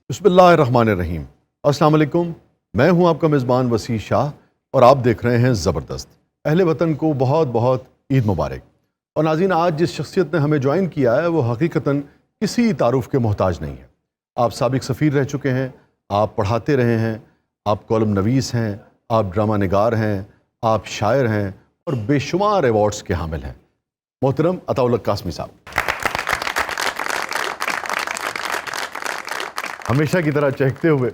बिस्मिल्लाहिर्रहमानिर्रहीम। अस्सलाम वालेकुम। मैं हूं आपका मेज़बान वसी शाह और आप देख रहे हैं ज़बरदस्त। अहले वतन को बहुत बहुत ईद मुबारक। और नाज़रीन, आज जिस शख्सियत ने हमें ज्वाइन किया है वो हकीकतन किसी तारुफ़ के मोहताज नहीं है। आप साबिक़ सफ़ीर रह चुके हैं, आप पढ़ाते रहे हैं, आप कॉलम नवीस हैं, आप ड्रामा निगार हैं, आप शायर हैं और बेशुमार एवॉर्ड्स के हामिल हैं। मोहतरम अताउल हक कासमी साहब, हमेशा की तरह चहकते हुए।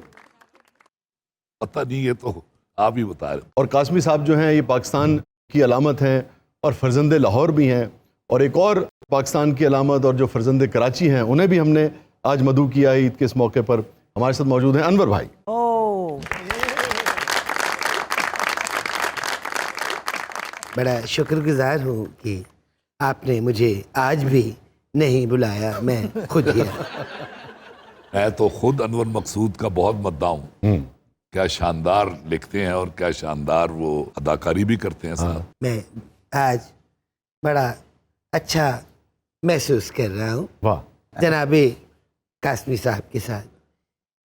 पता नहीं, ये तो आप ही बता रहे। और कासमी साहब जो हैं ये पाकिस्तान की अलामत हैं और फर्जंद लाहौर भी हैं। और एक और पाकिस्तान की अलामत और जो फर्जंद कराची हैं उन्हें भी हमने आज मदऊ किया है ईद के इस मौके पर। हमारे साथ मौजूद हैं अनवर भाई। बड़ा शुक्रगुजार हूँ कि आपने मुझे आज भी नहीं बुलाया, मैं खुद ही आया। मैं तो खुद अनवर मकसूद का बहुत मद्दा हूँ। क्या शानदार लिखते हैं और क्या शानदार वो अदाकारी भी करते हैं साहब। मैं आज बड़ा अच्छा महसूस कर रहा हूँ वाह। जनाबे कासमी साहब के साथ।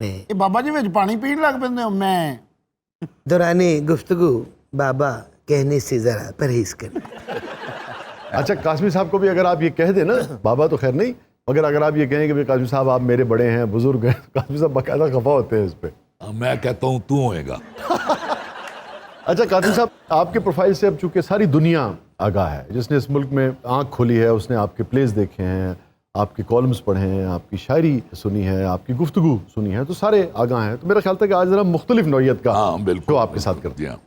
मैं ਇਹ ਬਾਬਾ ਜੀ ਵਿੱਚ ਪਾਣੀ ਪੀਣ ਲੱਗ ਪੈਂਦੇ ਹੋ। ਮੈਂ दौराने गुफ्तगू बाबा कहने से ज़रा परहेज कर। अच्छा, कासमी साहब को भी अगर आप ये कह दें ना, बाबा तो खैर नहीं, मगर अगर आप ये कहें कि भाई कासमी साहब आप मेरे बड़े हैं, बुजुर्ग हैं, कासमी साहब बाकायदा खफा होते हैं इस पर। मैं कहता हूँ तू होएगा। अच्छा कासमी साहब, आपके प्रोफाइल से अब चूंकि सारी दुनिया आगाह है, जिसने इस मुल्क में आँख खोली है उसने आपके प्लेस देखे हैं, आपके कॉलम्स पढ़े हैं, आपकी शायरी सुनी है, आपकी गुफ्तगू सुनी है, तो सारे आगाह हैं। तो मेरा ख्याल था कि आज ज़रा मुख्तलिफ नौइयत का हाँ बिल्कुल, शो आपके साथ करते हैं। हैं।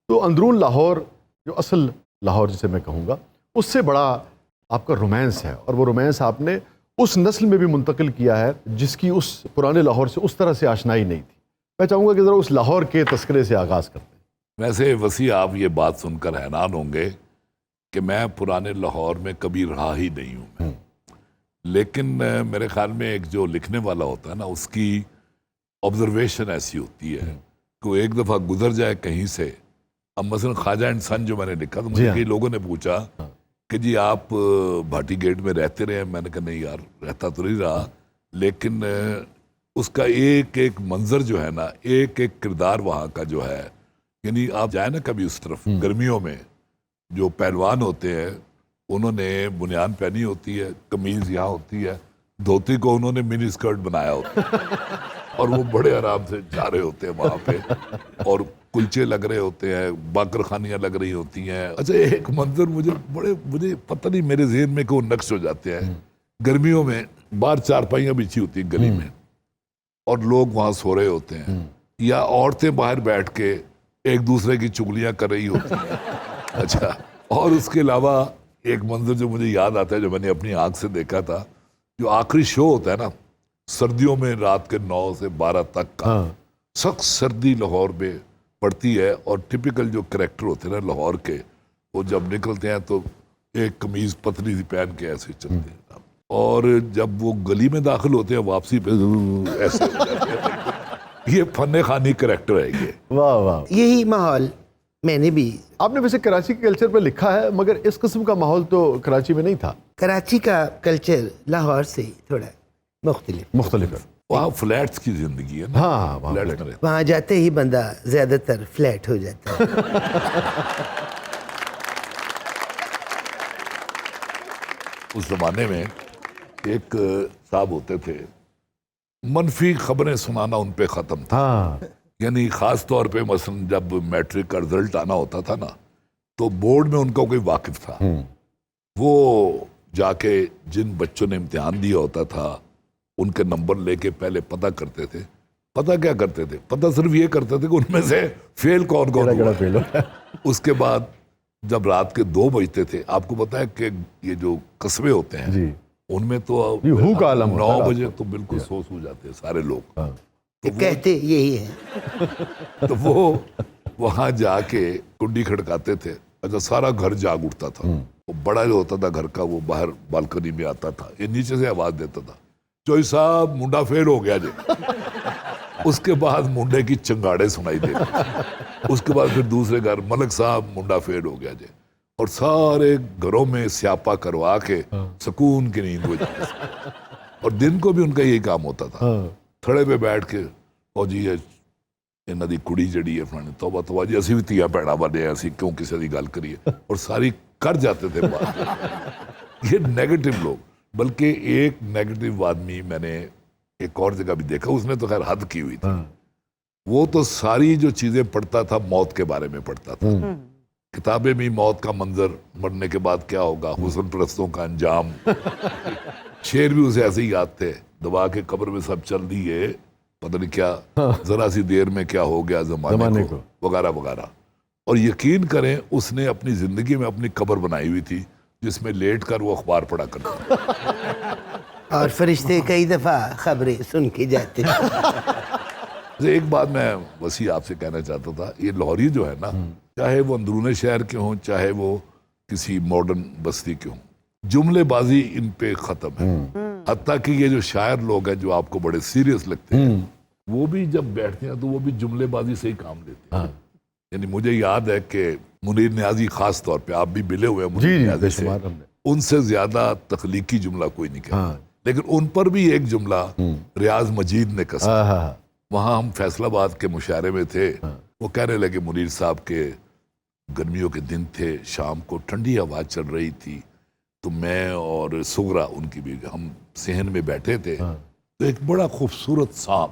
तो अंदरून लाहौर, जो असल लाहौर जिसे मैं कहूँगा, उससे बड़ा आपका रोमांस है और वो रोमांस आपने उस नस्ल में भी मुंतकिल किया है जिसकी उस पुराने लाहौर से उस तरह से आशनाई नहीं थी। मैं चाहूँगा कि ज़रा उस लाहौर के तस्करे से आगाज़ करते हैं। वैसे वसी आप ये बात सुनकर हैरान होंगे कि मैं पुराने लाहौर में कभी रहा ही नहीं हूँ मैं। लेकिन मेरे ख्याल में एक जो लिखने वाला होता है ना, उसकी ऑब्जर्वेशन ऐसी होती है कि वो एक दफ़ा गुजर जाए कहीं से। अब मसलन ख्वाजा एंड सन जो मैंने लिखा, तो मुझे कई लोगों ने पूछा कि जी आप भाटी गेट में रहते रहे। मैंने कहा नहीं यार, रहता तो नहीं रहा, लेकिन उसका एक एक मंजर जो है ना, एक एक किरदार वहाँ का जो है, यानी आप जाए ना कभी उस तरफ गर्मियों में, जो पहलवान होते हैं उन्होंने बुनियान पहनी होती है, कमीज यहाँ होती है, धोती को उन्होंने मिनी स्कर्ट बनाया होता है और वो बड़े आराम से जा रहे होते हैं वहाँ पे, और कुलचे लग रहे होते हैं, बाकरखानियाँ लग रही होती हैं। अच्छा, एक मंजर मुझे पता नहीं मेरे ज़हन में क्यों नक्श हो जाते हैं। गर्मियों में बाहर चारपाइयाँ बिछी होती हैं गली में और लोग वहाँ सो रहे होते हैं, या औरतें बाहर बैठ के एक दूसरे की चुगलियाँ कर रही होती हैं। अच्छा, और उसके अलावा एक मंजर जो मुझे याद आता है, जो मैंने अपनी आँख से देखा था, जो आखिरी शो होता है ना सर्दियों में, रात के 9 से 12 तक का, सख्त सर्दी लाहौर में पड़ती है और टिपिकल जो करैक्टर होते हैं ना लाहौर के, वो जब निकलते हैं तो एक कमीज पतली सी पहन के ऐसे चलते हैं, और जब वो गली में दाखिल होते हैं वापसी पे ऐसे हो जाते हैं। ये फन खानी करैक्टर है ये। वाह वाह। यही माहौल मैंने भी। आपने वैसे कराची के कल्चर पर लिखा है, मगर इस किस्म का माहौल तो कराची में नहीं था। कराची का कल्चर लाहौर से थोड़ा मुख्तलिफ है। वहाँ फ्लैट्स की जिंदगी है ना। हाँ, वहाँ फ्लैट्स फ्लैट। में रहते वहाँ जाते ही बंदा ज्यादातर फ्लैट हो जाता है। उस जमाने में एक साहब होते थे, मनफी खबरें सुनाना उन पे ख़त्म था। हाँ, यानी ख़ास तौर पे मसलन जब मैट्रिक का रिजल्ट आना होता था ना, तो बोर्ड में उनका कोई वाकिफ था, वो जाके जिन बच्चों ने इम्तिहान दिया होता था उनके नंबर लेके पहले पता करते थे। पता क्या करते थे? पता सिर्फ ये करते थे कि उनमें से फेल कौन कौन हुआ। फेल हो। उसके बाद जब रात के 2 बजते थे, आपको पता है कि ये जो कस्बे होते हैं जी, उनमें तो ये हू का आलम होता है 9 रात बजे को। तो बिल्कुल सो जाते हैं सारे लोग। हाँ। कि कहते यही है। तो वो वहां जाके कुंडी खड़काते थे। अच्छा, सारा घर जाग उठता था। वो बड़ा जो होता था घर का, वो बाहर बालकनी में आता था, ये नीचे से आवाज देता था, चोई साहब मुंडा फेल हो गया जी। उसके बाद मुंडे की चंगाड़े सुनाई देती। उसके बाद फिर दूसरे घर, मलक साहब मुंडा फेल हो गया जी। और सारे घरों में स्यापा करवा के सुकून की नींद हो जाती। और दिन को भी उनका यही काम होता था تھڑے پہ بیٹھ کے اور جی ਇਹਨਾਂ ਦੀ ਕੁੜੀ ਜਿਹੜੀ ਹੈ ਫਲਾਣੀ ਤੋਬਾ ਤੋਬਾ ਜੀ ਅਸੀਂ ਵੀ ਧੀਆਂ ਭੈਣਾਂ ਬਣੇ ਅਸੀਂ ਕਿਉਂ ਕਿਸੇ ਦੀ ਗੱਲ ਕਰੀਏ और सारी कर जाते थे बात ये नेगेटिव लोग बल्कि एक नेगेटिव आदमी मैंने एक और जगह भी देखा उसने तो खैर हद की हुई थी वो तो सारी जो चीज़ें पढ़ता था मौत के बारे में पढ़ता था किताबें भी मौत का मंजर मरने के बाद क्या होगा हुस्न परस्तों का अंजाम शेर भी उसे ऐसे ही याद थे दबा के कब्र में सब चल दिए पता नहीं क्या जरा सी देर में क्या हो गया जमाने को वगैरह वगैरह और यकीन करें उसने अपनी जिंदगी में अपनी कब्र बनाई हुई थी जिसमें लेट कर वो अखबार पढ़ा करता और फरिश्ते कई दफा खबरें सुन के जाते हैं। तो एक बात मैं वसी आपसे कहना चाहता था ये लाहौरी जो है ना चाहे वो अंदरूने शहर के हों चाहे वो किसी मॉडर्न बस्ती के हों जुमलेबाजी इन पे ख़त्म है हत्ता कि ये जो शायर लोग हैं जो आपको बड़े सीरियस लगते हैं वो भी जब बैठते हैं तो वो भी जुमलेबाजी से ही काम लेते हैं यानी मुझे याद है कि मुनीर न्याजी खास तौर पे आप भी मिले हुए हैं मुनीर न्याजी से उनसे ज्यादा तख्लीकी जुमला कोई नहीं कहता लेकिन उन पर भी एक जुमला रियाज मजीद ने कसा वहाँ हम फैसलाबाद के मुशायरे में थे वो कहने लगे मुनीर साहब के गर्मियों के दिन थे शाम को ठंडी हवा चल रही थी तो मैं और सुगरा उनकी भी हम सेहन में बैठे थे तो एक बड़ा खूबसूरत सांप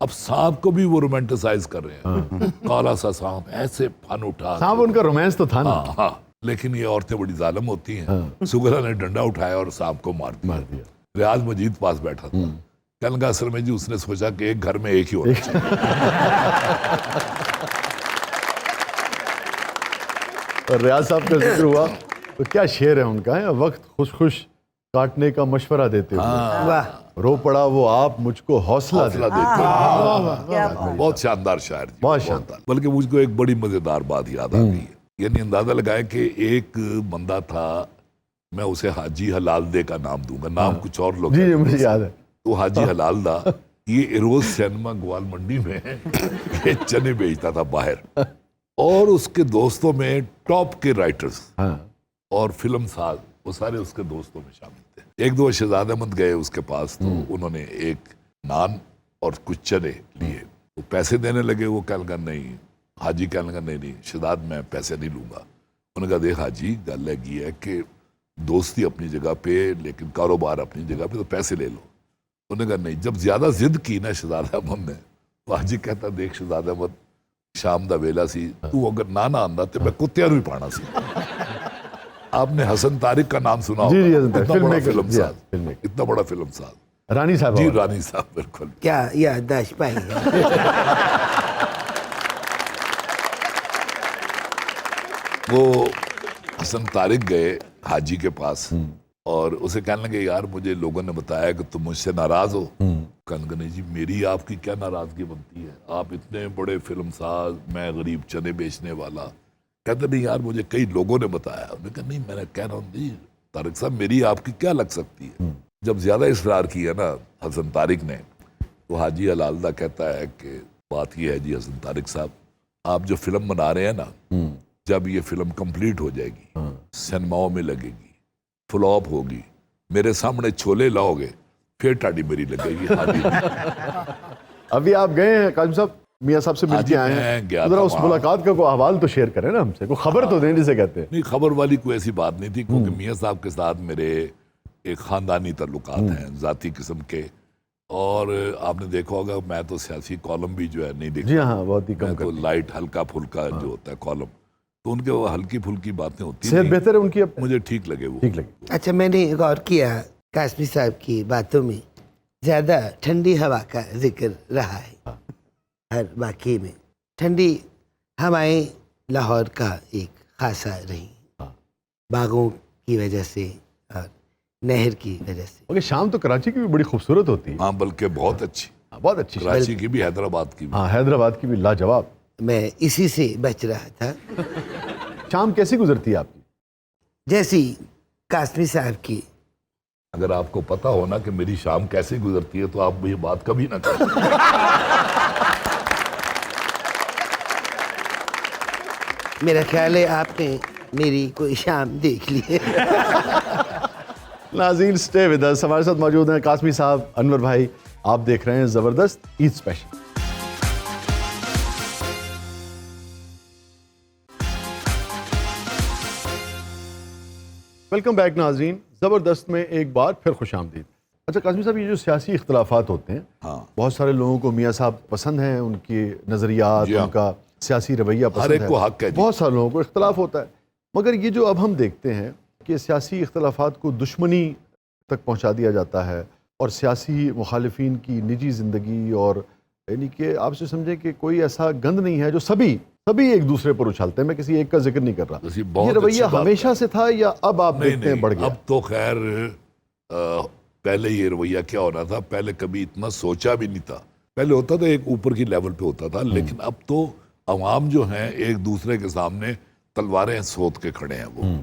अब सांप को भी वो रोमांटिसाइज कर रहे हैं काला सा सांप ऐसे फन उठा सांप उनका रोमांस तो था ना हाँ लेकिन ये औरतें बड़ी जालिम होती हैं सुगरा ने डंडा उठाया और सांप को मार दिया रियाज मजीद पास बैठा था कहने लगा असल में जी उसने सोचा कि एक घर में एक ही होना चाहिए और रियाज साहब का जिक्र हुआ तो क्या शेर है उनका है वक्त खुश खुश काटने का मशवरा देते हुए वाह रो पड़ा वो आप मुझको हौसला हौसला देते देते बहुत शानदार शायर जी, बहुत शानदार। बल्कि मुझको एक बड़ी मजेदार बात याद आ गई है यानी अंदाजा लगाए कि एक बंदा था मैं उसे हाजी हलालदे का नाम दूंगा नाम कुछ और लोग जी जी मुझे याद है तो हाजी हलालदा ये इरोज सिनेमा ग्वाल मंडी में ये चने बेचता था बाहर और उसके दोस्तों में टॉप के राइटर्स और फिल्म साज वो सारे उसके दोस्तों में शामिल थे एक दो शहजाद अहमद गए उसके पास तो उन्होंने एक नान और कुछ चने लिए वो पैसे देने लगे वो कहने लगा नहीं हाजी कहने लगा नहीं शहजाद मैं पैसे नहीं लूंगा उन्होंने कहा देख हाजी गल है कि दोस्ती अपनी जगह पे लेकिन कारोबार अपनी जगह पे तो पैसे ले लो उन्होंने कहा नहीं जब ज्यादा जिद की ना शहजाद अहमद ने तो हाजी कहता देख शहजाद अहमद शाम दा वेला सी तू अगर ना आंदा तो मैं कुत्तियां भी पाना सी आपने हसन तारिक का नाम सुना जी, जी, होगा इतना बड़ा फिल्म जी, साज फिल्ममेकर। इतना बड़ा फिल्म साज रानी साहब जी रानी साहब बिल्कुल क्या याददाश्त पाई है। वो हसन तारिक गए हाजी के पास और उसे कहने लगे यार मुझे लोगों ने बताया कि तुम मुझसे नाराज हो कहने लगे नहीं जी मेरी आपकी क्या नाराजगी बनती है आप इतने बड़े फिल्म साज मैं गरीब चने बेचने वाला कहते नहीं यार मुझे कई लोगों ने बताया उन्होंने कहा नहीं मैंने कह रहा हूँ नहीं तारिक साहब मेरी आपकी क्या लग सकती है जब ज्यादा इसरार किया ना हसन तारिक ने तो हाजी हलालदा कहता है कि बात यह है जी हसन तारिक साहब आप जो फिल्म बना रहे हैं ना जब ये फिल्म कंप्लीट हो जाएगी सिनेमाओं में लगेगी फ्लॉप होगी मेरे सामने छोले लाओगे फिर टाड़ी मेरी लगेगी हाजी अभी आप गए हैं काजिम साहब मियाँ साहब से मिलके आए हैं गया जरा था उस वहाँ। मुलाकात का कोई अहवाल तो शेयर करें ना हमसे कोई खबर तो दें जिसे कहते हैं नहीं खबर वाली कोई ऐसी बात नहीं थी क्योंकि मियाँ साहब के साथ मेरे एक ख़ानदानी ताल्लुकात हैं ज़ाती किस्म के और आपने देखा होगा मैं तो सियासी कॉलम भी जो है नहीं जी देखता हाँ बहुत ही कम मैं तो कर लाइट हल्का फुल्का जो होता है कॉलम तो उनके वो हल्की फुल्की बातें होती सेहत नहीं बेहतर है उनकी अब मुझे ठीक लगे वो ठीक लगी अच्छा मैंने गौर किया कासमी साहब की बातों में ज़्यादा ठंडी हवा का जिक्र रहा है हर वाक़ये में ठंडी हवाएं लाहौर का एक खासा रही बागों की वजह से और नहर की वजह से ओके शाम तो कराची की भी बड़ी खूबसूरत होती है हाँ बल्कि बहुत अच्छी हाँ, बहुत अच्छी शाम। कराची की भी हैदराबाद की भी हाँ हैदराबाद की भी लाजवाब मैं इसी से बच रहा था शाम कैसी गुजरती है आपकी जैसी कासमी साहब की अगर आपको पता हो ना कि मेरी शाम कैसे गुजरती है तो आप ये बात कभी ना करें मेरा ख्याल है आपने मेरी कोई शाम देख ली है। नाज़रीन स्टे विद अस हमारे साथ मौजूद हैं कासमी साहब अनवर भाई آپ دیکھ رہے ہیں زبردست عید اسپیشل. ویلکم بیک ناظرین. زبردست میں ایک بار پھر خوش آمدید. اچھا قاسمی صاحب، یہ جو سیاسی اختلافات ہوتے ہیں، بہت سارے لوگوں کو میاں صاحب پسند ہیں، ان کے نظریات، ان کا سیاسی رویہ پسند ہے، ہر ایک کو حق ہے. بہت سارے لوگوں کو اختلاف ہوتا ہے، مگر یہ جو اب ہم دیکھتے ہیں کہ سیاسی اختلافات کو دشمنی تک پہنچا دیا جاتا ہے، اور سیاسی مخالفین کی نجی زندگی، اور یعنی کہ آپ سے سمجھیں کہ کوئی ایسا گند نہیں ہے جو سبھی ایک دوسرے پر اچھالتے ہیں. میں کسی ایک کا ذکر نہیں کر رہا. یہ رویہ ہمیشہ سے تھا یا اب آپ دیکھتے ہیں بڑھ گیا؟ اب تو خیر پہلے یہ رویہ کیا ہونا تھا، پہلے کبھی اتنا سوچا بھی نہیں تھا. پہلے ہوتا تھا ایک اوپر کی لیول پہ ہوتا تھا، لیکن اب تو عوام جو ہیں ایک دوسرے کے سامنے تلواریں سوت کے کھڑے ہیں وہ.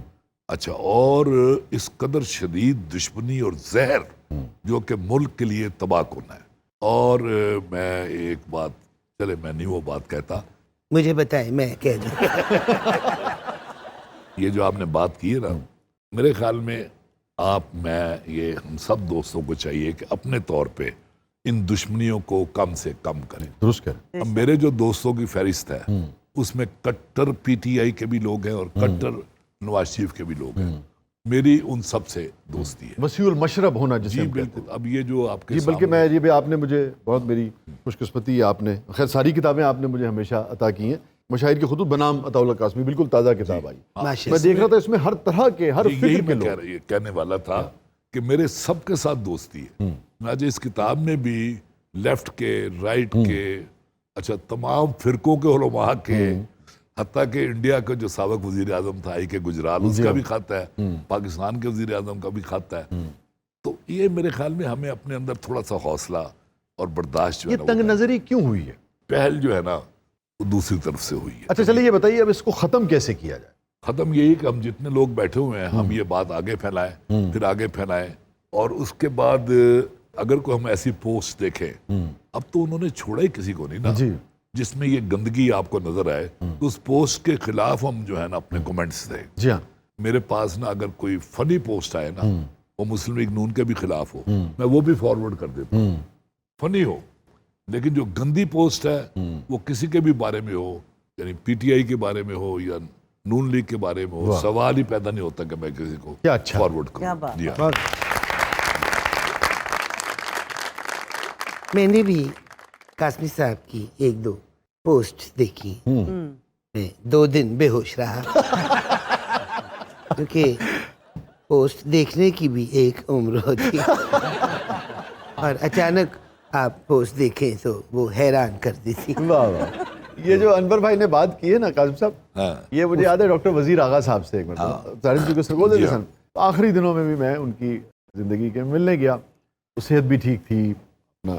اچھا، اور اس قدر شدید دشمنی اور زہر جو کہ ملک کے لیے تباہ کن ہے. اور میں ایک بات، چلے میں نہیں وہ بات کہتا، مجھے بتائیں میں کہہ دوں. یہ جو آپ نے بات کی ہے نا، میرے خیال میں آپ، میں، یہ ہم سب دوستوں کو چاہیے کہ اپنے طور پہ ان دشمنیوں کو کم سے کم کریں. درست کریں. اب میرے جو دوستوں کی فہرست ہے اس میں کٹر پی ٹی آئی کے بھی لوگ ہیں اور کٹر نواز شریف کے بھی لوگ ہیں. میری ان سب سے دوستی ہے. وسیع المشرب ہونا جسے جی ہم کہتے ہیں. بالکل. اب یہ جو آپ کے جی بلکہ میں یہ بھی، آپ نے مجھے بہت، میری خوش قسمتی ہے، آپ نے خیر ساری کتابیں آپ نے مجھے ہمیشہ عطا کی ہیں. مشاہیر کے خطوط بنام عطا اللہ قاسمی، بالکل تازہ کتاب آئی. میں دیکھ رہا تھا اس میں ہر طرح کے، ہر یہی فکر کے میں لوگ. کہنے والا تھا کہ میرے سب کے ساتھ دوستی ہے. آج اس کتاب میں بھی لیفٹ کے، رائٹ کے، اچھا تمام فرقوں کے علماء کے، حتیٰ کہ انڈیا کا جو سابق وزیر اعظم تھا آئی کے گجرال، اس کا بھی خط ہے، پاکستان کے وزیر اعظم کا بھی خط ہے. تو یہ میرے خیال میں ہمیں اپنے اندر تھوڑا سا حوصلہ اور برداشت جو ہے یہ تنگ نظری کیوں ہوئی ہے؟ پہل جو ہے نا وہ دوسری طرف سے ہوئی ہے. اچھا چلیے یہ بتائیے اب اس کو ختم کیسے کیا جائے؟ ختم یہی کہ ہم جتنے لوگ بیٹھے ہوئے ہیں ہم یہ بات آگے پھیلائیں، پھر آگے پھیلائیں. اور اس کے بعد اگر کوئی ہم ایسی پوسٹ دیکھیں، اب تو انہوں نے چھوڑا ہی کسی کو نہیں نا، جی جس میں یہ گندگی آپ کو نظر آئے، تو اس پوسٹ کے خلاف ہم جو ہے نا اپنے کومنٹس دیں. جی ہاں. میرے پاس نا اگر کوئی فنی پوسٹ آئے نا، وہ مسلم لیگ نون کے بھی خلاف ہو، میں وہ بھی فارورڈ کر دیتا ہوں، فنی ہو. لیکن جو گندی پوسٹ ہے وہ کسی کے بھی بارے میں ہو، یعنی پی ٹی آئی کے بارے میں ہو یا نون لیگ کے بارے میں ہو، سوال ہی پیدا نہیں ہوتا کہ میں کسی کو فارورڈ کروں. جی ہاں. میں نے بھی قاسمی صاحب کی ایک دو پوسٹ دیکھی، میں 2 دن بے ہوش رہا. کیونکہ پوسٹ دیکھنے کی بھی ایک عمر ہوتی ہے، اور اچانک آپ پوسٹ دیکھیں تو وہ حیران کر دیتی. واہ واہ. یہ جو انور بھائی نے بات کی ہے نا قاسم صاحب، یہ مجھے یاد ہے ڈاکٹر وزیر آغا صاحب سے ایک مرتبہ آخری دنوں میں بھی میں ان کی زندگی کے ملنے گیا. صحت بھی ٹھیک تھی،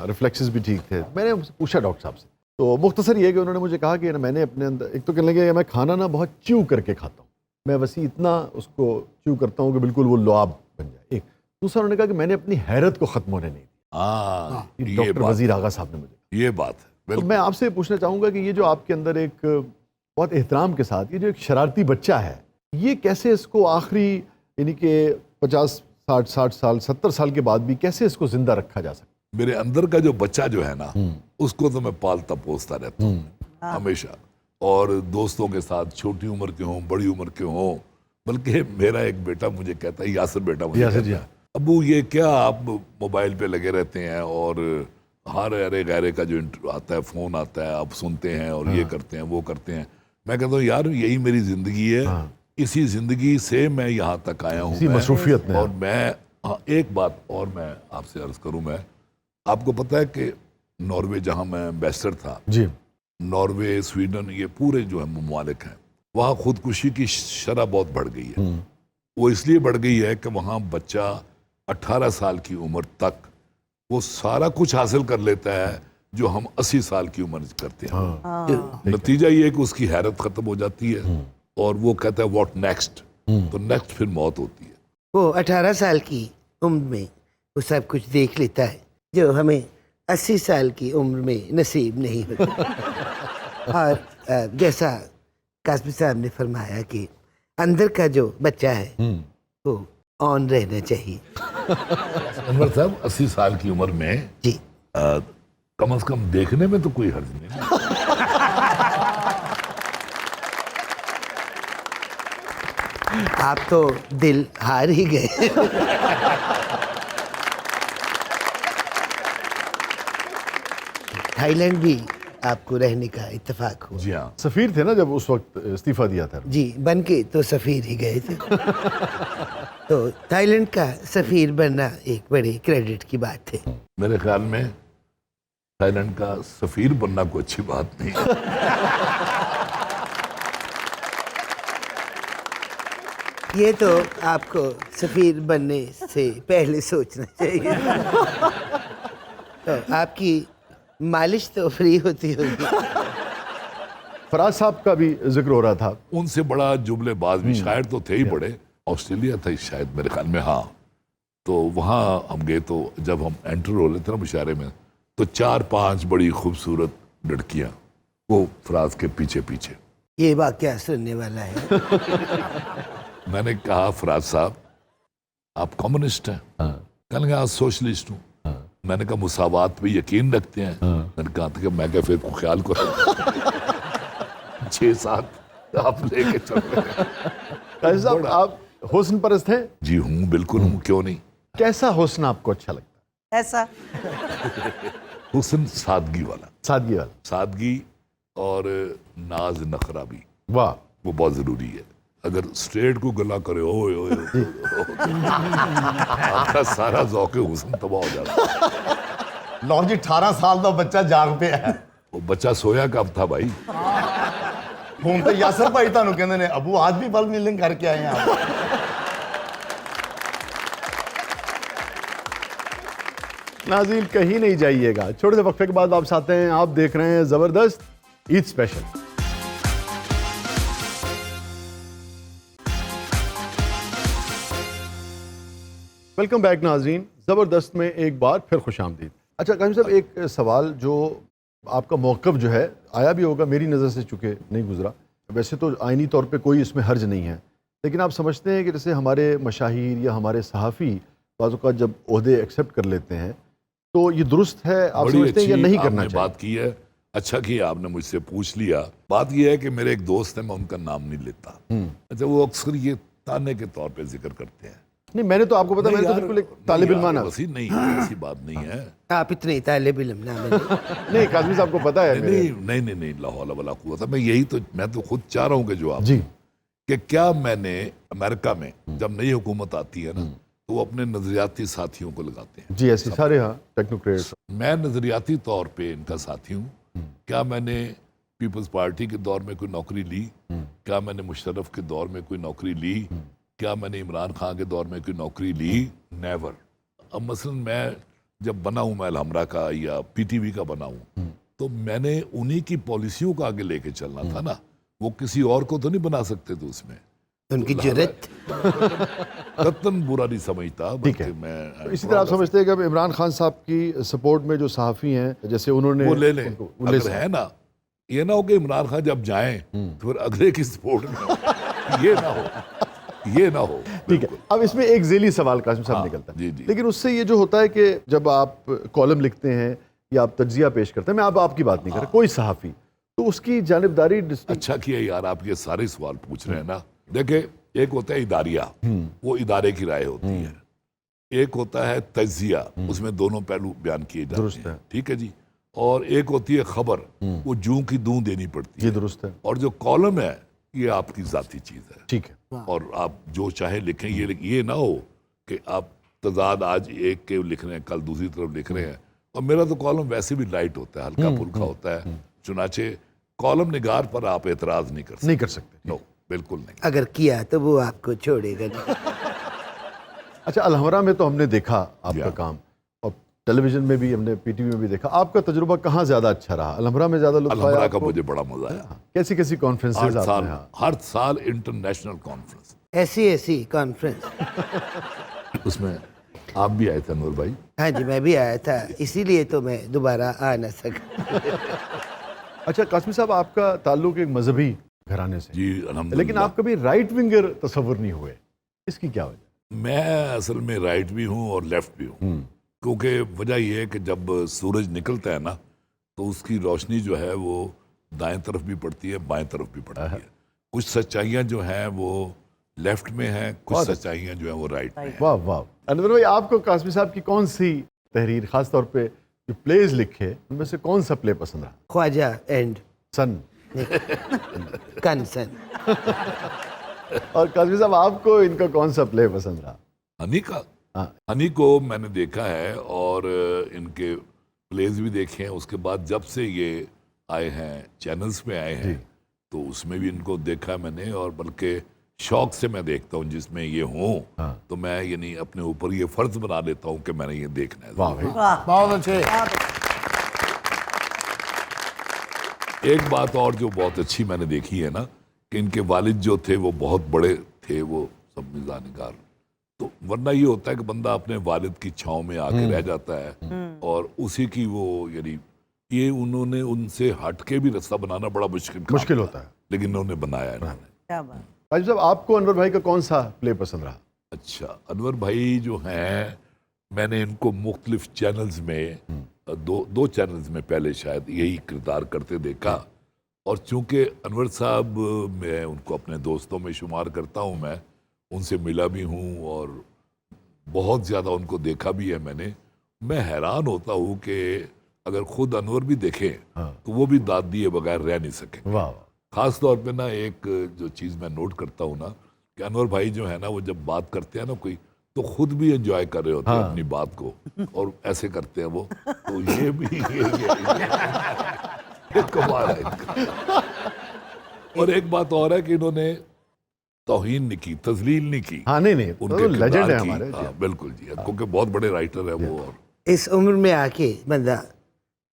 ریفلیکسز بھی ٹھیک تھے. میں نے پوچھا ڈاکٹر صاحب سے، تو مختصر یہ کہ انہوں نے مجھے کہا کہ میں نے اپنے اندر ایک تو کہنے لگے کہ میں کھانا نا بہت چیو کر کے کھاتا ہوں، میں وسیع اتنا اس کو چیو کرتا ہوں کہ بالکل وہ لعاب بن جائے. ایک دوسرا انہوں نے کہا کہ میں نے اپنی حیرت کو ختم ہونے نہیں دیا. ڈاکٹر وزیر آغا صاحب نے مجھے یہ بات ہے. تو میں آپ سے پوچھنا چاہوں گا کہ یہ جو آپ کے اندر ایک بہت احترام کے ساتھ یہ جو ایک شرارتی بچہ ہے، یہ کیسے اس کو آخری یعنی کہ 50 60 سال 70 سال کے بعد بھی کیسے اس کو زندہ رکھا جا سکتا؟ میرے اندر کا جو بچہ جو ہے نا، اس کو تو میں پالتا پوستا رہتا ہوں ہمیشہ. اور دوستوں کے ساتھ چھوٹی عمر کے ہوں، بڑی عمر کے ہوں. بلکہ میرا ایک بیٹا مجھے کہتا ہے، یاسر بیٹا مجھے کہتا ہے، ابو یہ کیا آپ موبائل پہ لگے رہتے ہیں اور ہر ارے غیرے کا جو آتا ہے فون آتا ہے آپ سنتے ہیں اور یہ کرتے ہیں وہ کرتے ہیں. میں کہتا ہوں یار یہی میری زندگی ہے، اسی زندگی سے میں یہاں تک آیا ہوں، مصروفیت میں. اور میں ایک بات اور میں آپ سے عرض کروں، میں آپ کو پتہ ہے کہ ناروے جہاں میں ایمبیسڈر تھا، جی ناروے، سویڈن، یہ پورے جو ہیں ممالک ہیں، وہاں خودکشی کی شرح بہت بڑھ گئی ہے. وہ اس لیے بڑھ گئی ہے کہ وہاں بچہ 18 سال کی عمر تک وہ سارا کچھ حاصل کر لیتا ہے جو ہم 80 سال کی عمر کرتے ہیں. نتیجہ یہ ہے کہ اس کی حیرت ختم ہو جاتی ہے اور وہ کہتا ہے واٹ نیکسٹ، تو نیکسٹ پھر موت ہوتی ہے. وہ 18 سال کی عمر میں وہ سب کچھ دیکھ لیتا ہے جو ہمیں 80 سال کی عمر میں نصیب نہیں ہوتا. اور جیسا قاسمی صاحب نے فرمایا کہ اندر کا جو بچہ ہے وہ آن رہنا چاہیے. انور صاحب 80 سال کی عمر میں جی कम से कम देखने में तो कोई हर्ज नहीं। आप तो दिल हार ही गए। थाईलैंड भी आपको रहने का इत्तेफाक हुआ। जी हाँ, सफ़ीर थे ना जब उस वक्त इस्तीफ़ा दिया था? जी, बन के तो सफ़ीर ही गए थे। तो थाईलैंड का सफ़ीर बनना एक बड़ी क्रेडिट की बात है। मेरे ख्याल में थाईलैंड का सफीर बनना कोई अच्छी बात नहीं है। ये तो आपको सफ़ीर बनने से पहले सोचना चाहिए। तो आपकी मालिश तो फ्री होती होगी। फराज साहब का भी जिक्र हो रहा था। उनसे बड़ा जुमलेबाज भी शायर तो थे ही बड़े, ऑस्ट्रेलिया था शायद मेरे ख्याल में, हाँ। तो वहाँ हम गए तो जब हम एंटर हो रहे थे ना मुशायरे में, तो 4-5 बड़ी खूबसूरत लड़कियां वो फराज के पीछे पीछे। ये वाक़या सुनने वाला है। मैंने कहा फराज साहब आप कम्युनिस्ट हैं? कहने लगे हाँ सोशलिस्ट हूँ। मैंने कहा मुसावात पे यकीन रखते हैं? मैंने कहा था कि मैं क्या फिर को ख्याल करो 6-7 आप लेके चल रहे हैं। काजी साहब, आप हुस्न परस्त हैं? जी हूँ, बिल्कुल हूँ, क्यों नहीं। कैसा हुस्न आपको अच्छा लगता है? ऐसा हुस्न सादगी वाला, सादगी वाला। सादगी और नाज नखरा भी, वाह, वो बहुत जरूरी है। अगर स्ट्रेट को गला करे ओए ओए आपका सारा ज़ौक़े हुस्न तबाह हो जाता। ਲਓ ਜੀ 18 ਸਾਲ ਦਾ ਬੱਚਾ ਜਾਗ ਪਿਆ ਹੈ। वो बच्चा सोया कब था भाई? ਹੁਣ ਤੇ ਯਾਸਰ ਭਾਈ ਤੁਹਾਨੂੰ ਕਹਿੰਦੇ ਨੇ ਅਬੂ आज भी बल्ब मिलिंग करके आए हैं आप। नाज़रीन कहीं नहीं जाइएगा, छोटे से वक्फे के बाद वापस आते हैं। आप देख रहे हैं ज़बरदस्त ईद स्पेशल। वेलकम बैक नाज़रीन, ज़बरदस्त में एक बार फिर खुशामदीद। अच्छा कासिम साहब, एक सवाल जो आपका मौक़िफ़ जो है आया भी होगा, मेरी नज़र से चूँकि नहीं गुजरा, वैसे तो आइनी तौर पे कोई इसमें हर्ज नहीं है, लेकिन आप समझते हैं कि जैसे हमारे मशाहिर या हमारे सहाफ़ी बाज़ औक़ात जब ओहदे एक्सेप्ट कर लेते हैं तो ये दुरुस्त है? आप बड़ी समझते हैं या अच्छी नहीं करना आपने चाहिए? बात की है, अच्छा किया आपने मुझसे पूछ लिया। बात यह है कि मेरे एक दोस्त है, मैं उनका नाम नहीं लेता। अच्छा, वो अक्सर ये ताने के तौर पे जिक्र करते हैं। नहीं, मैंने तो आपको पता, मैंने तो बिल्कुल एक तालिब इल्माना। वसी नहीं है, ऐसी बात नहीं है। आप इतने तालिब इल्म ना बने। नहीं, काज़मी साहब को पता है मेरे। नहीं, ला हौला वला कुव्वत। मैं यही तो, मैं तो खुद चाह रहा हूँ कि जवाब जी, कि क्या मैंने अमेरिका में जब नई हुकूमत आती है ना तो वो अपने नजरियाती साथियों को लगाते हैं। जी, ऐसे सारे हाँ टेक्नोक्रेट्स। मैं नजरियाती तौर पे इनका साथी हूँ। क्या मैंने पीपल्स पार्टी के दौर में कोई नौकरी ली? क्या मैंने मुशर्रफ के दौर में कोई नौकरी ली? क्या मैंने इमरान खान के दौर में कोई नौकरी ली? नेवर। अब मसलन मैं जब बना हूँ, मैं अलहमरा का या पीटीवी का बना हूँ, तो मैंने उन्हीं की पॉलिसियों को आगे लेके चलना था ना, वो किसी और को तो नहीं बना सकते थे उसमें। उनकी जुर्रत। कतन बुरा नहीं समझता, ठीक है। बल्कि मैं तो इसी तरह आप समझते हैं कि अब इमरान खान साहब की सपोर्ट में जो सहाफ़ी हैं, जैसे उन्होंने वो ले लें, उनको- वो ले अगर है ना, ये ना हो कि इमरान खान जब जाएं तो फिर अगले की सपोर्ट में हो। ये ना हो। ठीक है। अब इसमें एक ज़ेली सवाल कासिम साहब हाँ, निकलता है, जी। लेकिन उससे ये जो होता है कि जब आप कॉलम लिखते हैं या आप तज्जिया पेश करते हैं, मैं आपकी बात नहीं कर रहा, कोई सहाफ़ी, तो उसकी जानिबदारी अच्छा किया यार, आप ये सारे सवाल पूछ रहे हैं ना। देखे, एक होता है इदारिया, वो इदारे की राय होती है। एक होता है तज्जिया, उसमें दोनों पहलू बयान किए जाते दुरुस्त हैं, है। ठीक है जी। और एक होती है खबर, वो जूं की दूं देनी पड़ती ये है। दुरुस्त है, और जो कॉलम है ये आपकी जाती चीज है, ठीक है। और आप जो चाहे लिखें। ये ना हो कि आप तजाद आज एक के लिख रहे हैं, कल दूसरी तरफ लिख रहे हैं। और मेरा तो कॉलम वैसे भी लाइट होता है, हल्का फुल्का होता है, चुनाचे कॉलम निगार पर आप एतराज नहीं कर सकते। नहीं कर सकते। नो, बिल्कुल नहीं। अगर किया तो वो आपको छोड़ेगा नहीं। अच्छा, अलहमरा में तो हमने देखा आपका या। काम, और टेलीविजन में भी हमने, पीटीवी में भी देखा। आपका तजुर्बा कहाँ ज़्यादा अच्छा रहा? अलहमरा में ज़्यादा लुत्फ़ आया अलहमरा का आपको? मुझे बड़ा मजा आया। कैसी कैसी कॉन्फ्रेंसेज आपने? हाँ, हर साल इंटरनेशनल कॉन्फ्रेंस, ऐसी कॉन्फ्रेंस। उसमें आप भी आए थे अनवर भाई। हाँ जी, मैं भी आया था, इसीलिए तो मैं दोबारा आ न सका। अच्छा कासिम साहब, आपका ताल्लुक एक मजहबी घराने से, जी अल्हम्दुलिल्लाह। लेकिन आप कभी राइट विंगर तस्वुर नहीं हुए, इसकी क्या वजह? मैं असल में राइट भी हूँ और लेफ्ट भी हूँ। کیونکہ وجہ یہ ہے کہ جب سورج نکلتا ہے نا تو اس کی روشنی جو ہے وہ دائیں طرف بھی پڑتی ہے بائیں طرف بھی پڑتی ہے. کچھ سچائیاں جو ہیں وہ لیفٹ میں ہیں, کچھ سچائیاں جو ہیں وہ رائٹ میں ہیں. واہ واہ. انور بھائی آپ کو قاسمی صاحب کی کون سی تحریر, خاص طور پہ جو پلیز لکھے ان میں سے کون سا پلے پسند رہا؟ خواجہ اینڈ سن. کنسن. اور قاسمی صاحب آپ کو ان کا کون سا پلے پسند رہا؟ ہنی کا, ہاں. ہنی کو میں نے دیکھا ہے اور ان کے پلیز بھی دیکھے ہیں. اس کے بعد جب سے یہ آئے ہیں چینلز پہ آئے ہیں تو اس میں بھی ان کو دیکھا میں نے, اور بلکہ شوق سے میں دیکھتا ہوں. جس میں یہ ہوں تو میں یعنی اپنے اوپر یہ فرض بنا لیتا ہوں کہ میں نے یہ دیکھنا ہے. واہ بھائی. بہت اچھے. ایک بات اور جو بہت اچھی میں نے دیکھی ہے نا کہ ان کے والد جو تھے وہ بہت بڑے تھے, وہ سب مزاح نگار. تو ورنہ یہ ہوتا ہے کہ بندہ اپنے والد کی چھاؤں میں آ کے رہ جاتا ہے اور اسی کی وہ یعنی یہ انہوں نے ان سے ہٹ کے بھی رستہ بنانا بڑا مشکل ہوتا ہے, لیکن انہوں نے بنایا انہوں نے. کیا بات. قاسمی صاحب آپ کو انور بھائی کا کون سا پلے پسند رہا؟ اچھا, انور بھائی جو ہیں میں نے ان کو مختلف چینلز میں دو چینلز میں پہلے شاید یہی کردار کرتے دیکھا, اور چونکہ انور صاحب میں ان کو اپنے دوستوں میں شمار کرتا ہوں, میں ان سے ملا بھی ہوں اور بہت زیادہ ان کو دیکھا بھی ہے میں نے. میں حیران ہوتا ہوں کہ اگر خود انور بھی دیکھیں تو وہ بھی داد دیے بغیر رہ نہیں سکے. واہ. خاص طور پہ نا ایک جو چیز میں نوٹ کرتا ہوں نا کہ انور بھائی جو ہے نا وہ جب بات کرتے ہیں نا کوئی تو خود بھی انجوائے کر رہے ہوتے ہیں اپنی بات کو, اور ایسے کرتے ہیں وہ. تو یہ بھی یہ کمال ہے ان کا. اور ایک بات اور ہے کہ انہوں نے توہین نہیں کی, تذلیل نہیں کی. ہاں نہیں ان کے لیجنڈ ہے کردار کی. ہمارے. ہاں بالکل جی, کیونکہ بہت بڑے رائٹر ہیں وہ. اور اس عمر میں آ کے بندہ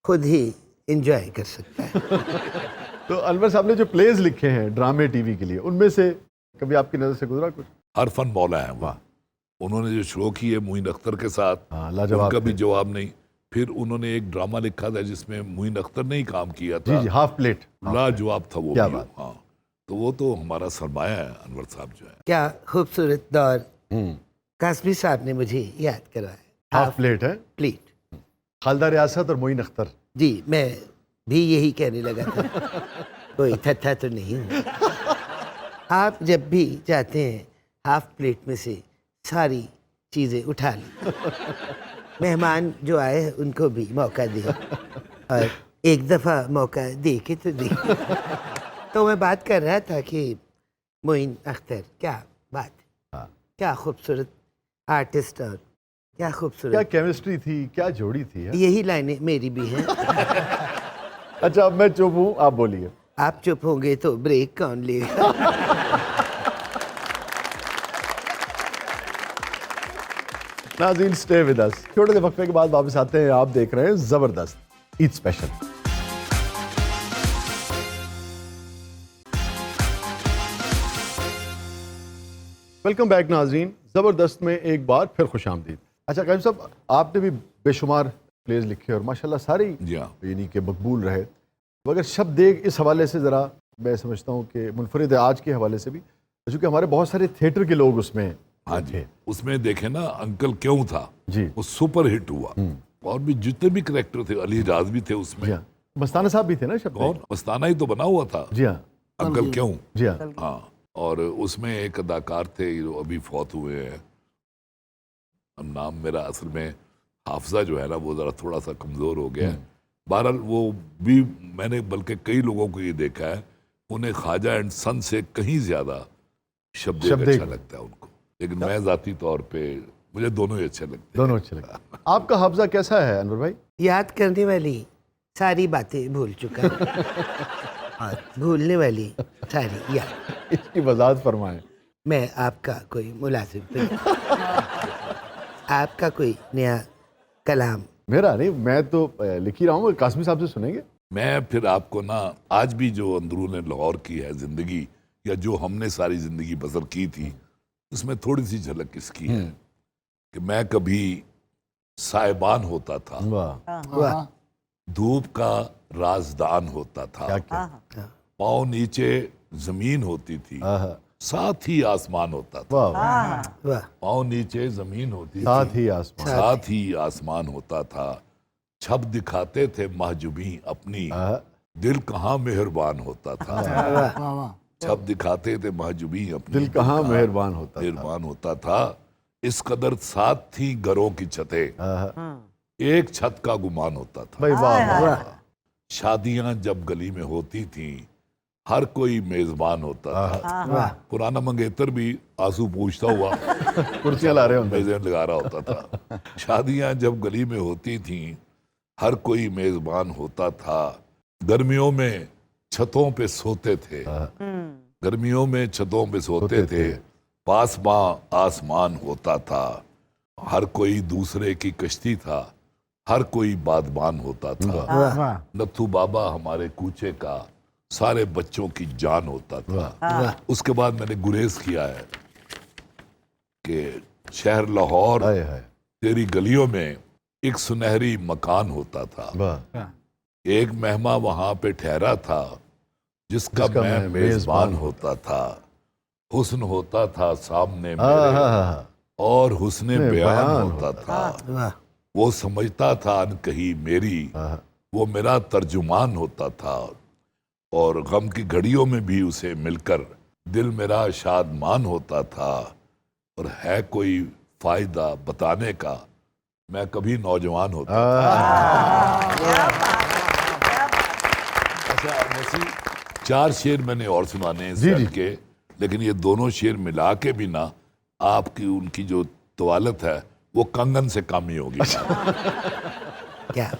خود ہی انجوائے کر سکتا ہے. تو انور صاحب نے جو پلیز لکھے ہیں ڈرامے ٹی وی کے لیے, ان میں سے کبھی آپ کی نظر سے گزرا کچھ؟ ہر فن مولا ہے وہ. انہوں نے جو شو کی ہے معین اختر کے ساتھ, ان کا بھی جواب نہیں. پھر انہوں نے ایک ڈرامہ لکھا تھا جس میں معین اختر نے ہی کام کیا تھا. جی ہاف پلیٹ. لاجواب تھا وہ. کیا بھی. بات. ہاں تو وہ تو ہمارا سرمایہ ہے انور صاحب جو ہے. کیا خوبصورت دور قاسمی صاحب نے مجھے یاد کروایا. ہاف پلیٹ ہے. پلیٹ. خالدہ ریاست اور معین اختر. جی میں بھی یہی کہنے لگا تھا, کوئی تھا تو نہیں ہوں. آپ جب بھی جاتے ہیں ہاف پلیٹ میں سے ساری چیزیں اٹھا لیں. مہمان جو آئے ہیں ان کو بھی موقع دیں, اور ایک دفعہ موقع دے کے تو دیں. تو میں بات کر رہا تھا کہ معین اختر کیا بات ہے, کیا خوبصورت آرٹسٹ, اور کیا خوبصورت, کیا کیمسٹری تھی, کیا جوڑی تھی. یہی لائنیں میری بھی ہیں. اچھا اب میں چپ ہوں, آپ بولیے. آپ چپ ہوں گے تو بریک کون لے گا. ناظرین اسٹے ود اس. چھوٹے سے وقفے کے بعد واپس آتے ہیں. آپ دیکھ رہے ہیں زبردست عید اسپیشل. ویلکم بیک ناظرین. زبردست میں ایک بار پھر خوش آمدید. اچھا قاسم صاحب, آپ نے بھی بے شمار پلیز لکھے اور ماشاءاللہ سارے جی ہاں یعنی کہ مقبول رہے. مگر شب دیکھ اس حوالے سے ذرا میں سمجھتا ہوں کہ منفرد ہے آج کے حوالے سے بھی, چونکہ ہمارے بہت سارے تھیٹر کے لوگ اس میں ہاں جی. اس میں دیکھیں نا انکل کیوں تھا, جی وہ سپر ہٹ ہوا. اور بھی جتنے بھی کریکٹر تھے, علی راز بھی تھے اس جی میں. ہاں, مستانہ صاحب بھی تھے نا شب کون, مستانہ ہی تو بنا ہوا تھا. جی ہاں انکل کیوں. جی ہاں. ہاں, اور اس میں ایک اداکار تھے جو ابھی فوت ہوئے ہیں, نام میرا اصل میں حافظہ جو ہے نا وہ ذرا تھوڑا سا کمزور ہو گیا ہے. بہرحال وہ بھی میں نے بلکہ کئی لوگوں کو یہ دیکھا ہے, انہیں خواجہ اینڈ سن سے کہیں زیادہ شب دیکھ اچھا لگتا ہے ان کو. لیکن میں ذاتی طور پہ مجھے دونوں ہی اچھے لگتے ہیں. دونوں اچھے لگتے ہیں. آپ کا حافظہ کیسا ہے انور بھائی؟ یاد کرنے والی ساری باتیں بھول چکا ہوں, اور بھولنے والی ساری یاد. اس کی وضاحت فرمائیں. میں آپ کا کوئی ملازم تو نہیں. آپ کا کوئی نیا کلام. میرا نہیں, میں تو لکھ ہی رہا ہوں, قاسمی صاحب سے سنیں گے. میں پھر آپ کو نا آج بھی جو اندرون لاہور کی ہے زندگی, یا جو ہم نے ساری زندگی بسر کی تھی, اس میں تھوڑی سی جھلک اس کی ہے کہ میں کبھی سائبان ہوتا تھا, واہ, دھوپ کا رازدان ہوتا تھا, کیا پاؤں نیچے زمین ہوتی تھی, साथ ही आसमान होता था। वाह वाह, वाह पाँव नीचे जमीन होती थी, साथ ही आसमान। साथ ही आसमान होता था। छब दिखाते थे महजुबी अपनी, दिल कहाँ मेहरबान होता था। वाह वाह। छब दिखाते थे महजुबी अपनी, दिल कहाँ मेहरबान होता था। मेहरबान होता था। इस कदर साथ थी घरों की छतें, एक छत का गुमान होता था। भाई वाह वाह, शादियां जब गली में होती थी, हर कोई मेजबान होता था। वाह पुराना मंगेतर भी आंसू पूछता हुआ कुर्सियां ला रहे होंगे। मेजें लगा रहा होता था। शादियां जब गली में होती थी, हर कोई मेजबान होता था। गर्मियों में छतों पे सोते थे, गर्मियों में छतों पे सोते थे। पास माँ आसमान होता था, हर कोई दूसरे की कश्ती था, हर कोई बादबान होता था। वाह नथु बाबा हमारे कूचे का, सारे बच्चों की जान होता था। वाह उसके बाद मैंने गुरेज किया है कि शहर लाहौर हाय हाय, तेरी गलियों में एक सुनहरी मकान होता था। वाह एक मेहमा वहां पे ठहरा था, जिसका मैं मेजबान होता था। हुस्न होता था सामने मेरे, और हुस्ने बयान होता था। वाह वो समझता था अनकही मेरी, वो मेरा तर्जुमान होता था। और गम की घड़ियों में भी उसे मिलकर दिल मेरा शादमान होता था। और है कोई फायदा बताने का, मैं कभी नौजवान होता था। अच्छा वैसे 4 शेर मैंने और सुनाने हैं जी, जी। सेट के, लेकिन ये दोनों शेर मिला के भी ना आपकी उनकी जो तवालत है वो कंगन से कम ही होगी। क्या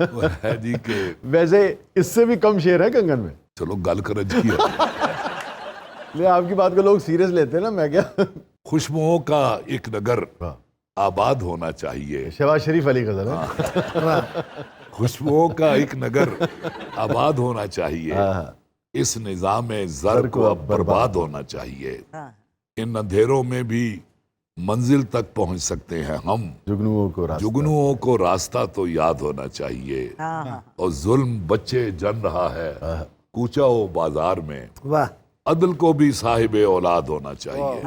वो है जी के वैसे इससे भी कम शेर है कंगन में। चलो गल करज की है। ले आपकी बात को लोग सीरियस लेते हैं ना, मैं क्या। खुशबुओं का एक नगर वाह, आबाद होना चाहिए। शहबाज शरीफ अली गजल है। वाह खुशबुओं का एक नगर आबाद होना चाहिए। हाँ, इस निजाम जर को अब बर्बाद होना चाहिए। इन अंधेरों में भी मंजिल तक पहुंच सकते हैं हम, जुगनुओं को रास्ता। जुगनुओं को रास्ता तो याद होना चाहिए। और जुल्म बच्चे जन रहा है कूचा ओ बाजार में, वाह अदल को भी साहिब औलाद होना चाहिए।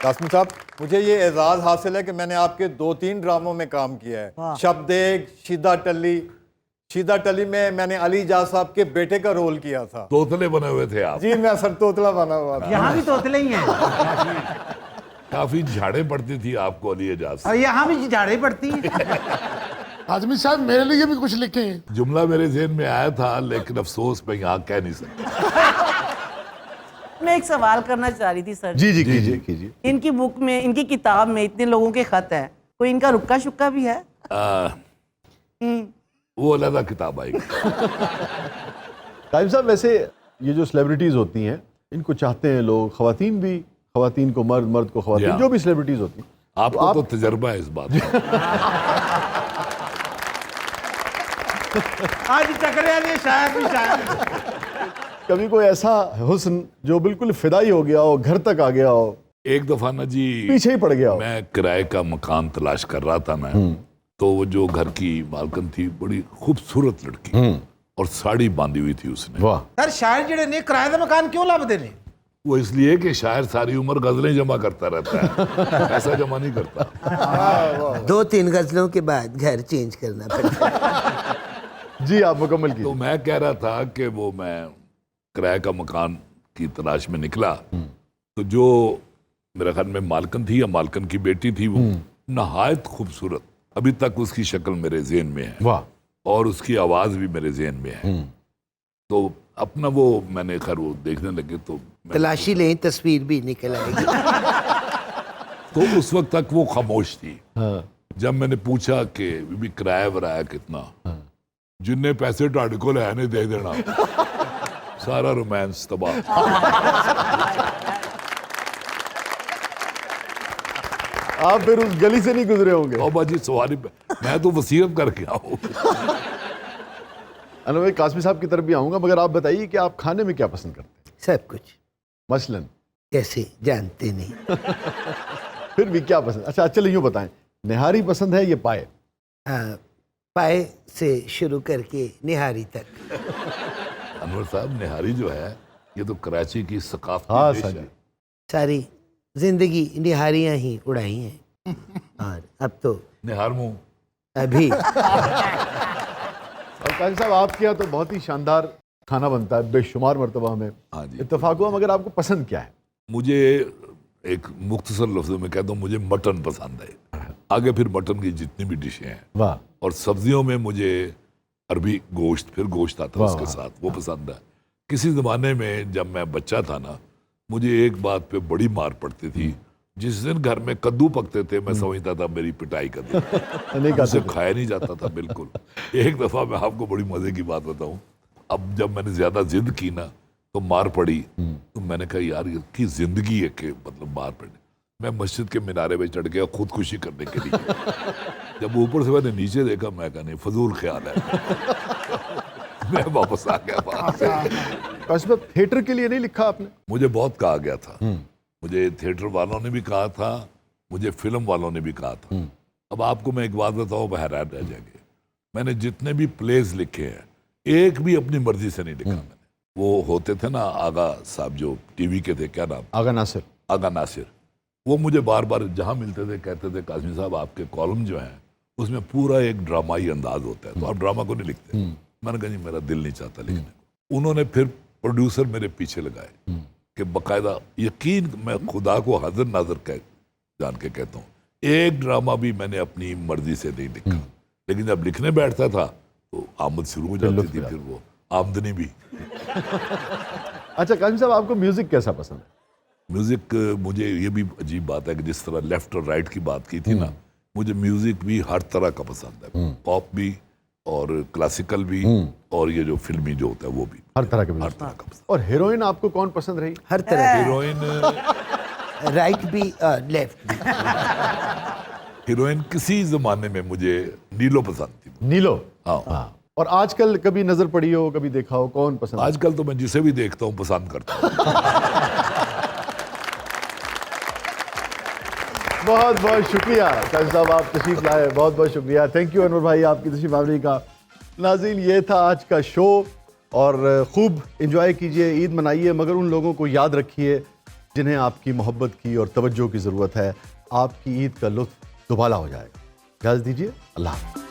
कासमी साहब, मुझे ये एजाज हासिल है कि मैंने आपके 2-3 ड्रामों में काम किया है। शब्देग, शीदा टली में मैंने अली जाज साहब के बेटे का रोल किया था। तोतले बने हुए थे आप। जी मैं सर तोतला बना हुआ था। यहाँ भी तोतले ही हैं काफी झाड़े पड़ती थी आपको अली एजाज से। और यहाँ भी झाड़े पड़ती हैं। आजमी साहब मेरे लिए भी कुछ लिखें। जुमला मेरे ज़हन में आया था, लेकिन अफसोस मैं यहाँ कह नहीं सकता। मैं एक सवाल करना चाह रही थी सर। जी जी कीजिए कीजिए। इनकी बुक में, इनकी किताब में इतने लोगों के खत हैं, कोई इनका रुक्का शुक्का भी है? वो अलग किताब आएगी। काजिम साहब, वैसे ये जो सेलिब्रिटीज होती हैं इनको चाहते हैं लोग, खवातीन भी, खवातीन को मर्द, मर्द को खवातीन, या। जो भी सेलिब्रिटीज होती हैं। आपको तो तजर्बा है इस बात का। आज टकरे ने शायद भी शायद कभी कोई ऐसा हुस्न जो बिल्कुल फिदाई हो गया हो, घर तक आ गया हो, एक दफा ना जी पीछे ही पड़ गया हो? मैं किराए का मकान तलाश कर रहा था मैं, तो वो जो घर की मालकन थी बड़ी खूबसूरत लड़की, और साड़ी बांधी हुई थी उसने। वाह, सर शायर जेड़े ने किराए का मकान क्यों लब देने? वो इसलिए कि शायर सारी उम्र गजलें जमा करता रहता है, पैसा जमा नहीं करता। 2-3 गजलों के बाद घर चेंज करना पड़ता है। जी आप मुकम्मल तो कीजिए। मैं कह रहा था कि वो मैं किराए का मकान की तलाश में निकला, तो जो मेरे ख्याल में मालकन थी या मालकन की बेटी थी, वो नहायत खूबसूरत, अभी तक उसकी शक्ल मेरे ज़हन में है, वाह, और उसकी आवाज़ भी मेरे ज़हन में है। तो अपना वो मैंने खैर वो देखने लगे, तो तलाशी लें, तस्वीर भी निकल आएगी। तो उस वक्त तक वो खामोश थी। हाँ, जब मैंने पूछा कि भी किराया वराया कितना, जिन्ने पैसे ढाड को लैने दे देना, सारा रोमांस तबाह। आप फिर उस गली से नहीं गुजरे होंगे। और बाजी सवारी पे मैं तो वसीयत करके आऊँ। अनु भाई, कासमी साहब की तरफ भी आऊंगा, मगर आप बताइए कि आप खाने में क्या पसंद करते हैं? सब कुछ। मसलन कैसे जानते नहीं? फिर भी क्या पसंद? अच्छा चलिए यूँ बताएं, निहारी पसंद है ये पाए? हाँ, पाए से शुरू करके निहारी तक। انور صاحب نہاری جو ہے یہ تو کراچی کی ثقافتی ہاں ڈش سر ہے. ساری زندگی نہاریاں ہی اڑائی ہیں اور اب تو نہار منہ. ابھی اور قاضی صاحب آپ کے یہاں تو بہت ہی شاندار کھانا بنتا ہے بے شمار مرتبہ ہمیں ہاں جی. اتفاق ہوا، مگر آپ کو پسند کیا ہے؟ مجھے ایک مختصر لفظوں میں کہتا ہوں مجھے مٹن پسند ہے. آگے پھر مٹن کی جتنی بھی ڈشیں ہیں، واہ، اور سبزیوں میں مجھے عربی گوشت، پھر گوشت آتا ہے اس واہ، کے واہ. ساتھ، وہ پسند ہے. کسی زمانے میں جب میں بچہ تھا نا، مجھے ایک بات پہ بڑی مار پڑتی تھی. جس دن گھر میں کدو پکتے تھے میں سمجھتا تھا میری پٹائی کر دی. نہیں مجھ سے کہتے کھایا نہیں جاتا تھا بالکل. ایک دفعہ میں آپ کو بڑی مزے کی بات بتاؤں، اب جب میں نے زیادہ ضد کی نا تو مار پڑی. تو میں نے کہا یار یہ کی زندگی ہے کہ مطلب مار پڑے. میں مسجد کے مینارے پہ چڑھ گیا خودکشی کرنے کے لیے. جب اوپر سے میں نے نیچے دیکھا میں کہا نہیں فضول خیال ہے. میں واپس آ گیا وہاں سے. قاضی صاحب تھیٹر کے لیے نہیں لکھا آپ نے؟ مجھے بہت کہا گیا تھا، مجھے تھیٹر والوں نے بھی کہا تھا، مجھے فلم والوں نے بھی کہا تھا. اب آپ کو میں ایک بات بتاؤں وہ حیران رہ جائیں گے. میں نے جتنے بھی پلیز لکھے ہیں ایک بھی اپنی مرضی سے نہیں لکھا میں نے. وہ ہوتے تھے نا آغا صاحب جو ٹی وی کے تھے، کیا نام، آغا ناصر. آغا ناصر، وہ مجھے بار بار جہاں ملتے تھے کہتے تھے قاسمی صاحب آپ کے کالم جو ہیں اس میں پورا ایک ڈرامائی انداز ہوتا ہے تو آپ ڈرامہ کو نہیں لکھتے. میں نے کہا جی میرا دل نہیں چاہتا لکھنے کو. انہوں نے پھر پروڈیوسر میرے پیچھے لگائے کہ باقاعدہ، یقین میں خدا کو حاضر ناظر جان کے کہتا ہوں ایک ڈرامہ بھی میں نے اپنی مرضی سے نہیں لکھا. لیکن جب لکھنے بیٹھتا تھا تو آمد شروع ہو جاتی تھی، پھر وہ آمدنی بھی. اچھا قاسم صاحب آپ کو میوزک کیسا پسند ہے؟ میوزک، مجھے یہ بھی عجیب بات ہے کہ جس طرح لیفٹ اور رائٹ کی بات کی تھی نا، مجھے میوزک بھی ہر طرح کا پسند ہے. پاپ بھی اور کلاسیکل بھی اور یہ جو فلمی جو ہوتا ہے وہ بھی، ہر طرح کے ہر میوزک. طرح کا پسند. اور ہیروئن آپ کو کون پسند رہی؟ ہر طرح ہیروئن رائٹ بھی اور لیفٹ بھی. ہیروئن کسی زمانے میں مجھے نیلو پسند تھی. نیلو. ہاں. ہاں. اور آج کل کبھی نظر پڑی ہو، کبھی دیکھا ہو، کون پسند؟ آج کل تو میں جسے بھی دیکھتا ہوں پسند کرتا ہوں. بہت بہت شکریہ قاسم صاحب، آپ تشریف لائے، بہت بہت شکریہ. تھینک یو انور بھائی آپ کی تشریف آوری کا. ناظرین یہ تھا آج کا شو، اور خوب انجوائے کیجئے، عید منائیے، مگر ان لوگوں کو یاد رکھیے جنہیں آپ کی محبت کی اور توجہ کی ضرورت ہے. آپ کی عید کا لطف دوبالا ہو جائے گا. اجازت دیجیے، اللہ حافظ.